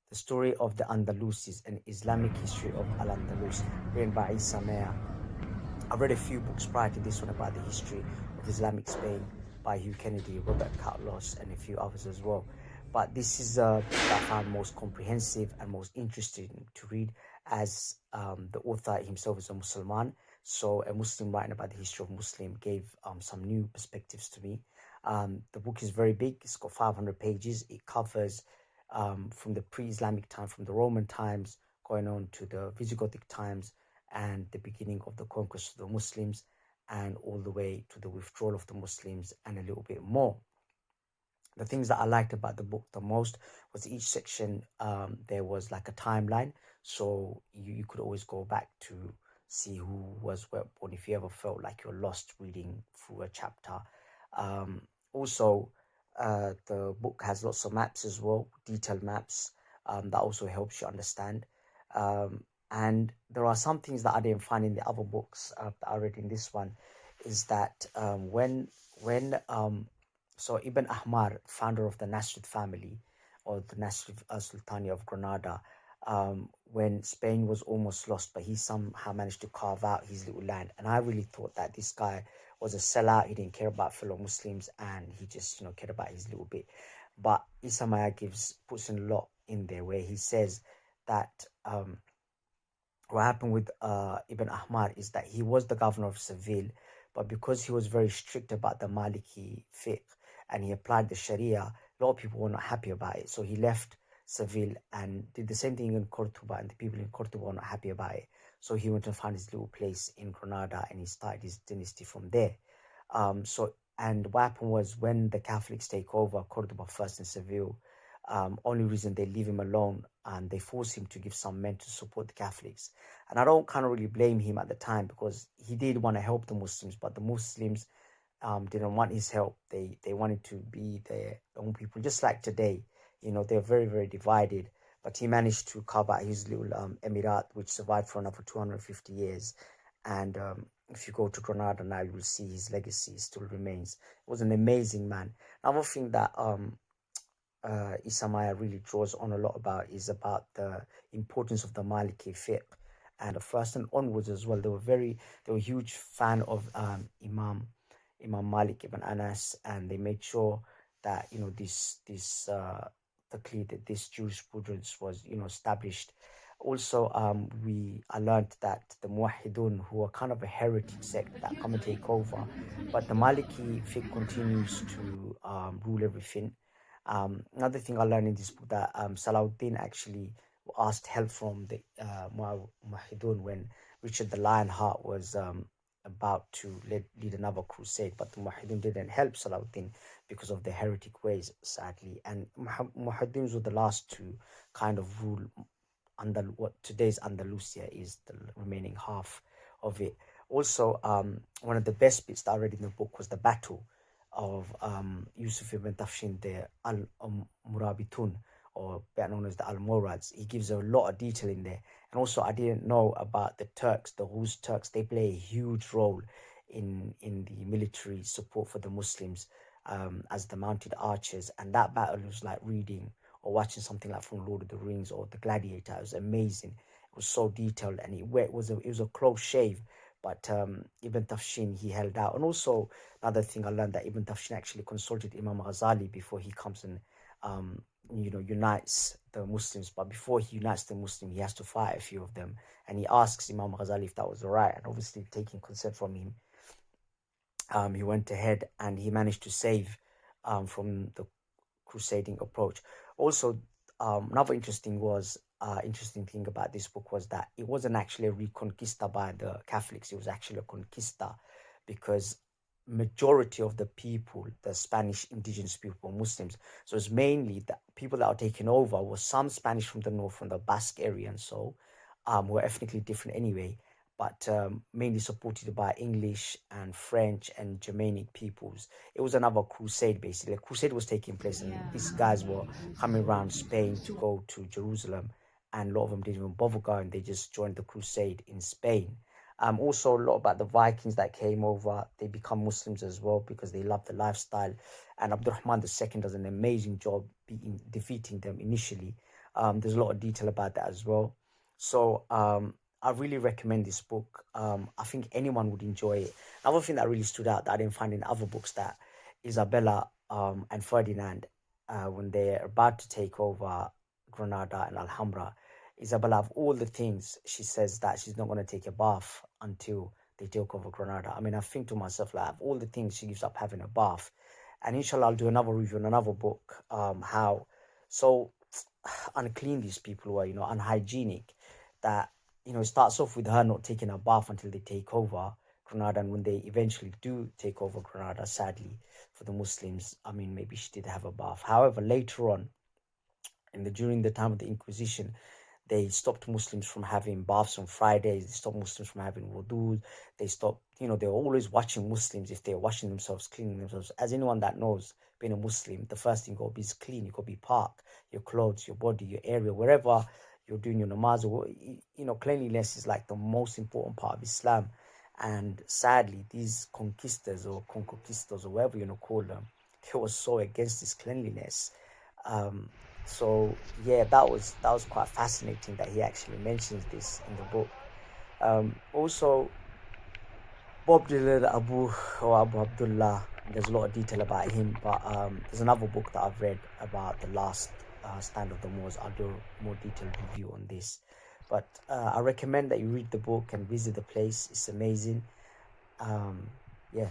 The Story of the Andalusians, an Islamic History of Al-Andalus, written by Isa Meir. I read a few books prior to this one about the history of Islamic Spain by Hugh Kennedy, Robert Carlos, and a few others as well. But this is a book that I found most comprehensive and most interesting to read, as the author himself is a Muslim. So a Muslim writing about the history of Muslim gave some new perspectives to me. The book is very big. It's got 500 pages. It covers from the pre-Islamic time, from the Roman times, going on to the Visigothic times, and the beginning of the conquest of the Muslims, and all the way to the withdrawal of the Muslims, and a little bit more. The things that I liked about the book the most was each section, there was like a timeline, so you could always go back to see who was where born if you ever felt like you're lost reading through a chapter. Also, the book has lots of maps as well, detailed maps, that also helps you understand. And there are some things that I didn't find in the other books that I read in this one, is that when so Ibn Ahmar, founder of the Nasrid family, or the Nasrid Sultani of Granada, when Spain was almost lost, but he somehow managed to carve out his little land. And I really thought that this guy was a sellout. He didn't care about fellow Muslims, and he just, cared about his little bit. But Isamaya puts in a lot in there, where he says that what happened with Ibn Ahmar is that he was the governor of Seville, but because he was very strict about the Maliki fiqh and he applied the Sharia, a lot of people were not happy about it. So he left Seville and did the same thing in Cordoba, and the people in Cordoba were not happy about it. So he went to find his little place in Granada, and he started his dynasty from there. And what happened was, when the Catholics take over Cordoba first in Seville, only reason they leave him alone, and they force him to give some men to support the Catholics. And I don't kind of really blame him at the time, because he did want to help the Muslims, but the Muslims didn't want his help. They wanted to be their own people, just like today. They're very, very divided. But he managed to carve out his little emirat, which survived for another 250 years. And if you go to Granada now, you will see his legacy still remains. It was an amazing man. Another thing that Isamaya really draws on a lot about is about the importance of the Maliki fiqh, and the first and onwards as well. They were a huge fan of Imam Malik ibn Anas, and they made sure that this jurisprudence was established. Also, I learned that the Muwahhidun, who are kind of a heritage sect that come and take over, but the Maliki fiqh continues to rule everything. Another thing I learned in this book, that Salahuddin actually asked help from the Muwahhidun when Richard the Lionheart was about to lead another crusade, but the Muwahhidun didn't help Salahuddin because of their heretic ways, sadly. And Muwahhidun were the last to kind of rule under what today's Andalusia is, the remaining half of it. Also, one of the best bits that I read in the book was the battle of Yusuf ibn Tafshin, the Al-Murabitun, or better known as the Almorads. He gives a lot of detail in there. And also, I didn't know about the Turks, the Rus Turks. They play a huge role in the military support for the Muslims, as the mounted archers. And that battle was like reading or watching something like from Lord of the Rings or The Gladiator. It was amazing. It was so detailed, and it was a close shave. But Ibn Tafshin, he held out. And also, another thing I learned, that Ibn Tafshin actually consulted Imam Ghazali before he comes and unites the Muslims. But before he unites the Muslim, he has to fight a few of them, and he asks Imam Ghazali if that was right. And obviously, taking consent from him, he went ahead and he managed to save from the crusading approach. Also, another interesting thing about this book was that it wasn't actually a reconquista by the Catholics. It was actually a conquista, because majority of the people, the Spanish indigenous people, Muslims. So it's mainly the people that are taken over was some Spanish from the north, from the Basque area, and so were ethnically different anyway, but mainly supported by English and French and Germanic peoples. It was another crusade, basically. A crusade was taking place, and these guys were coming around Spain to go to Jerusalem, and a lot of them didn't even bother going. They just joined the crusade in Spain. Also, a lot about the Vikings that came over. They become Muslims as well because they love the lifestyle. And Abdurrahman II does an amazing job defeating them initially. There's a lot of detail about that as well. So I really recommend this book. I think anyone would enjoy it. Another thing that really stood out that I didn't find in other books, that Isabella and Ferdinand, when they're about to take over Granada and Alhambra, Isabella, of all the things, she says that she's not going to take a bath until they take over Granada. I mean, I think to myself, like, of all the things, she gives up having a bath. And inshallah, I'll do another review on another book, how so unclean these people were, unhygienic, that, it starts off with her not taking a bath until they take over Granada. And when they eventually do take over Granada, sadly for the Muslims, I mean, maybe she did have a bath. However, later on, during the time of the Inquisition, they stopped Muslims from having baths on Fridays. They stopped Muslims from having wudu. They stopped, they were always watching Muslims if they're washing themselves, cleaning themselves. As anyone that knows, being a Muslim, the first thing you got to be is clean. You got to be parked, your clothes, your body, your area, wherever you're doing your namaz. Cleanliness is like the most important part of Islam. And sadly, these conquistors or conquistadors or whatever you want to call them, they were so against this cleanliness. Um, so yeah, that was quite fascinating that he actually mentions this in the book. Also, Bob Dylan, Abu Abdullah. There's a lot of detail about him, but there's another book that I've read about the last stand of the Moors. I'll do a more detailed review on this, but I recommend that you read the book and visit the place. It's amazing. Yeah.